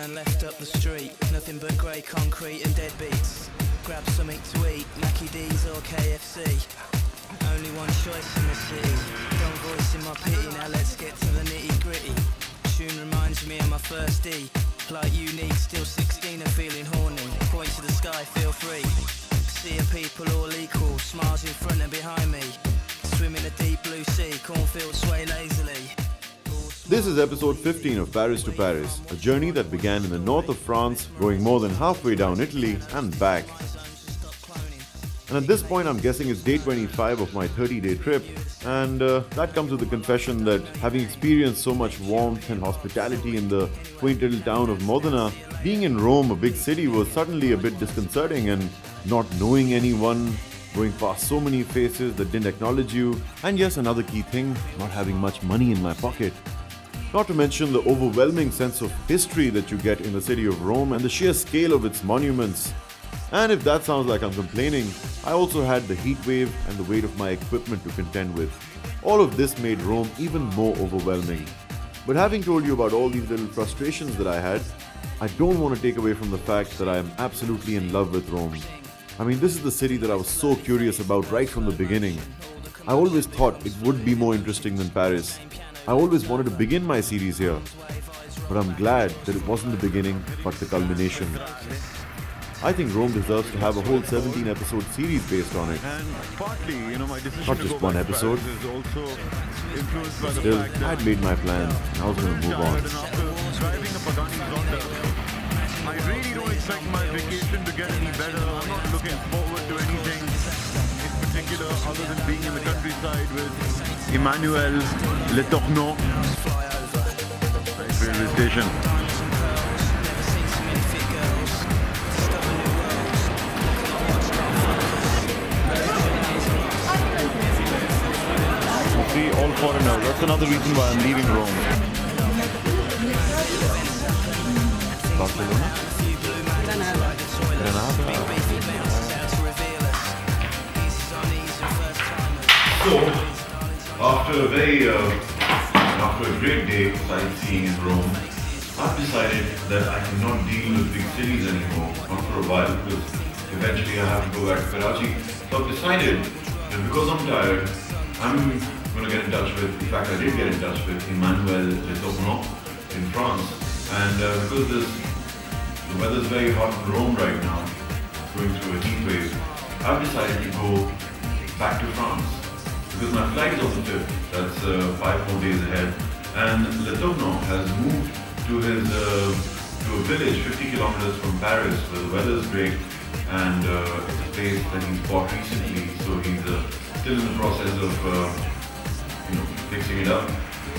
turn left up the street, nothing but grey concrete and deadbeats. Grab something to eat, Mackie D's or KFC. Only one choice in the city, don't voice in my pity, now let's get to the nitty gritty. Tune reminds me of my first D, like unique, still 16 and feeling horny. Point to the sky, feel free. See a people all equal, smiles in front and behind me. Swim in a deep blue sea, cornfields sway lazily. This is episode 15 of Paris to Paris, a journey that began in the north of France, going more than halfway down Italy and back. And at this point, I'm guessing it's day 25 of my 30-day trip, and that comes with the confession that having experienced so much warmth and hospitality in the quaint little town of Modena, being in Rome, a big city, was suddenly a bit disconcerting, and not knowing anyone, going past so many faces that didn't acknowledge you, and yes, another key thing, not having much money in my pocket. Not to mention the overwhelming sense of history that you get in the city of Rome and the sheer scale of its monuments. And if that sounds like I'm complaining, I also had the heat wave and the weight of my equipment to contend with. All of this made Rome even more overwhelming. But having told you about all these little frustrations that I had, I don't want to take away from the fact that I am absolutely in love with Rome. I mean, this is the city that I was so curious about right from the beginning. I always thought it would be more interesting than Paris. I always wanted to begin my series here. But I'm glad that it wasn't the beginning, but the culmination. I think Rome deserves to have a whole 17-episode series based on it. And partly, my decision not just one episode. Is also influenced by Still, the fact that I'd made my plans and I was going to move on. Driving a Pagani Zonda, I really don't expect my vacation to get any better. I'm not looking forward to anything in particular other than being in the countryside with Emmanuel Le Tourneau. Railway station. See, all foreigners. That's another reason why I'm leaving Rome. Barcelona? Granada? So, after a great day sightseeing in Rome, I've decided that I cannot deal with big cities anymore, not for a while, because eventually I have to go back to Karachi. So I've decided that because I'm tired, I'm going to get in touch with, in fact I did get in touch with Emmanuel Le Tourneau in France, and because the weather's very hot in Rome right now, going through a heat wave, I've decided to go back to France, because my flight is on the 5th, that's 5 more days ahead, and Le Tourneau has moved to a village 50 kilometers from Paris where the weather is great, and it's a place that he's bought recently, so he's still in the process of fixing it up.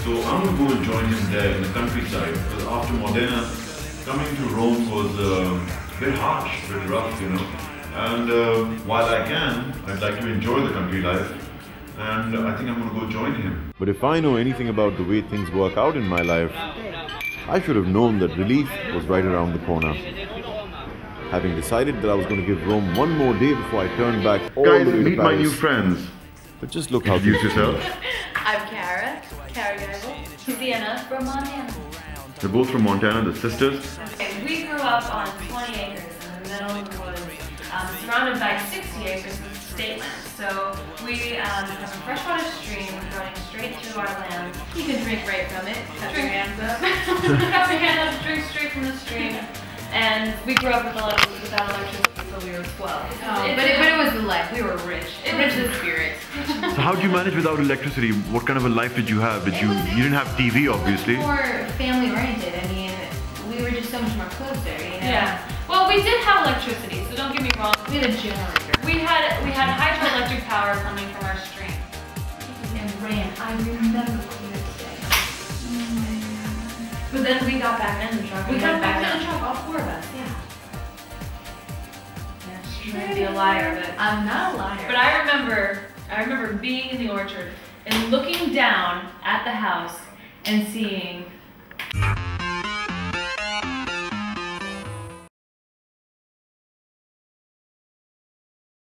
So I'm going to go and join him there in the countryside, because after Modena, coming to Rome was a bit harsh, a bit rough, And while I can, I'd like to enjoy the country life, and I think I'm going to go join him. But if I know anything about the way things work out in my life, I should have known that relief was right around the corner. Having decided that I was going to give Rome one more day before I turned back all the way to Paris. Meet my new friends. But just look how Introduce yourself. I'm Cara Geibel. Sienna from Montana. They're both from Montana, the sisters. Okay, we grew up on 20 acres, and the middle was surrounded by 60 acres of state land. So we have a freshwater stream running straight through our land. You can drink right from it. Cut your hands up. Cut your hands up, drink straight from the stream. And we grew up without electricity until we were 12. But it was the life. We were rich. It was the spirit. So how did you manage without electricity? What kind of a life did you have? You didn't have TV, obviously. More family oriented. I mean, we were just so much more close there, Yeah. Well, we did have electricity, so don't get me wrong. We had a generator. We had hydroelectric power coming from our stream. And ran. I remember clear as day. But then we got back in the truck. We got back in the truck, all 4 of us, yeah. You might be a liar, but I'm not a liar. But I remember being in the orchard and looking down at the house and seeing